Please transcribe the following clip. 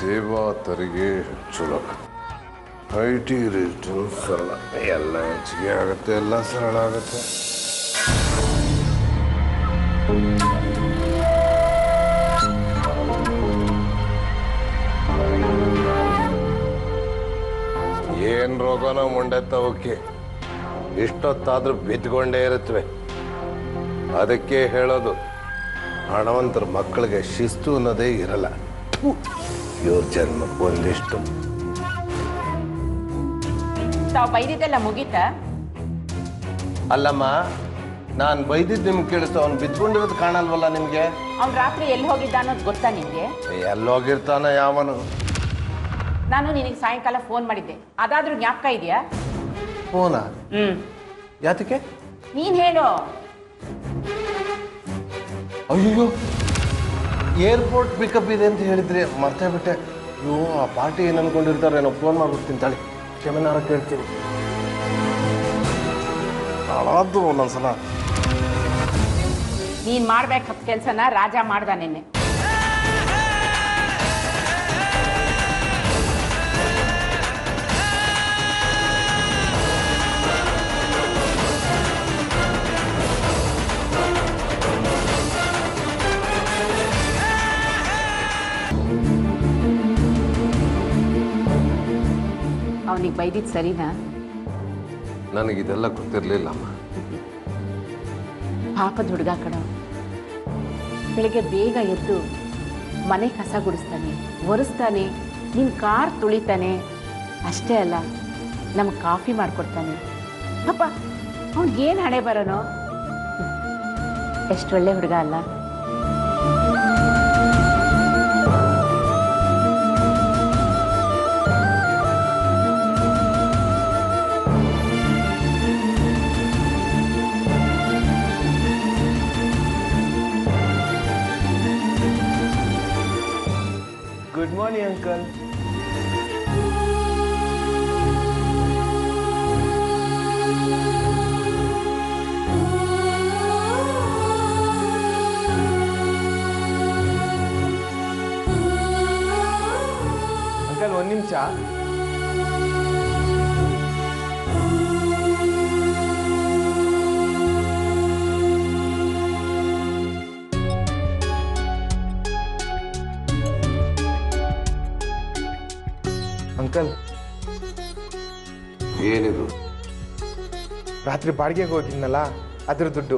ಸೇವಾ ತೆರಿಗೆ ಚಲೋ, IT ರಿಟರ್ನ್ ಸರಳ, ಎಲ್ಲ ಹೆಚ್ಚಿಗೆ ಆಗುತ್ತೆ, ಎಲ್ಲ ಸರಳ ಆಗುತ್ತೆ. ಏನ್ ರೋಗನ ಮುಂಡೆತ್ತವಕ್ಕೆ ಇಷ್ಟೊತ್ತಾದ್ರೂ ಬಿದ್ಕೊಂಡೇ ಇರುತ್ತವೆ. ಅದಕ್ಕೆ ಹೇಳೋದು, ಹಣವಂತರ ಮಕ್ಕಳಿಗೆ ಶಿಸ್ತು ಅನ್ನೋದೇ ಇರಲ್ಲ. ಇವ್ರ ಜನ್ಮ ಒಂದಿಷ್ಟು. ತಾವು ಬೈದಿದ್ದೆಲ್ಲ ಮುಗೀತಾ? ಅಲ್ಲಮ್ಮ, ನಾನು ಬೈದಿದ್ದು ನಿಮ್ಗೆ ಕೇಳಿಸ್ತು, ಅವ್ನು ಬಿದ್ಕೊಂಡಿರೋದು ಕಾಣಲ್ವಲ್ಲ ನಿಮ್ಗೆ? ಅವ್ನು ರಾತ್ರಿ ಎಲ್ಲಿ ಹೋಗಿದ್ದ ಅನ್ನೋದು ಗೊತ್ತಾ ನಿಮಗೆ? ಎಲ್ಲೋಗಿರ್ತಾನ ಯಾವನು? ನಾನು ನಿನಗೆ ಸಾಯಂಕಾಲ ಫೋನ್ ಮಾಡಿದ್ದೆ, ಅದಾದ್ರೂ ಜ್ಞಾಪಕ ಇದೆಯಾ? ಫೋನಾ? ಯಾತಕ್ಕೆ? ನೀನ್ ಹೇಳು. ಅಯ್ಯೋ, ಏರ್ಪೋರ್ಟ್ ಪಿಕಪ್ ಇದೆ ಅಂತ ಹೇಳಿದ್ರಿ, ಮರ್ತೇ ಬಿಟ್ಟೆ. ಅಯ್ಯೋ, ಆ ಪಾರ್ಟಿ ಏನು ಅನ್ಕೊಂಡಿರ್ತಾರೆ, ನಾನು ಫೋನ್ ಮಾಡ್ಬಿಡ್ತೀನಿ ತಾಳಿ, ಕ್ಷಮೆನಾರ ಕೇಳ್ತೀನಿ. ಹಾಳಾದ್ದು ಒಂದೊಂದ್ಸಲ. ನೀನ್ ಮಾಡ್ಬೇಕಾದ ಕೆಲ್ಸನ ರಾಜ ಮಾಡ್ದ ನಿನ್ನೆ. ಅವನಿಗೆ ಬೈದಿದ್ದು ಸರಿನಾ? ನನಗಿದೆಲ್ಲ ಗೊತ್ತಿರಲಿಲ್ಲಮ್ಮ. ಪಾಪದ ಹುಡುಗ ಕಣ. ಬೆಳಿಗ್ಗೆ ಬೇಗ ಎದ್ದು ಮನೆ ಕಸ ಗುಡಿಸ್ತಾನೆ, ಒರೆಸ್ತಾನೆ, ನಿನ್ನ ಕಾರ್ ತುಳಿತಾನೆ. ಅಷ್ಟೇ ಅಲ್ಲ, ನಮ್ಗೆ ಕಾಫಿ ಮಾಡಿಕೊಡ್ತಾನೆ. ಅಪ್ಪ, ಅವ್ನಿಗೇನು ಹಣೆ ಬರೋನೋ. ಎಷ್ಟು ಒಳ್ಳೆ ಹುಡುಗ ಅಲ್ಲ? Good morning, Uncle. Uncle, one ನಿಮಿಷ. ಅಂಕಲ್, ಏನಿದು? ರಾತ್ರಿ ಬಾಡಿಗೆಗೆ ಹೋಗಿದ್ನಲ್ಲ, ಅದ್ರ ದುಡ್ಡು.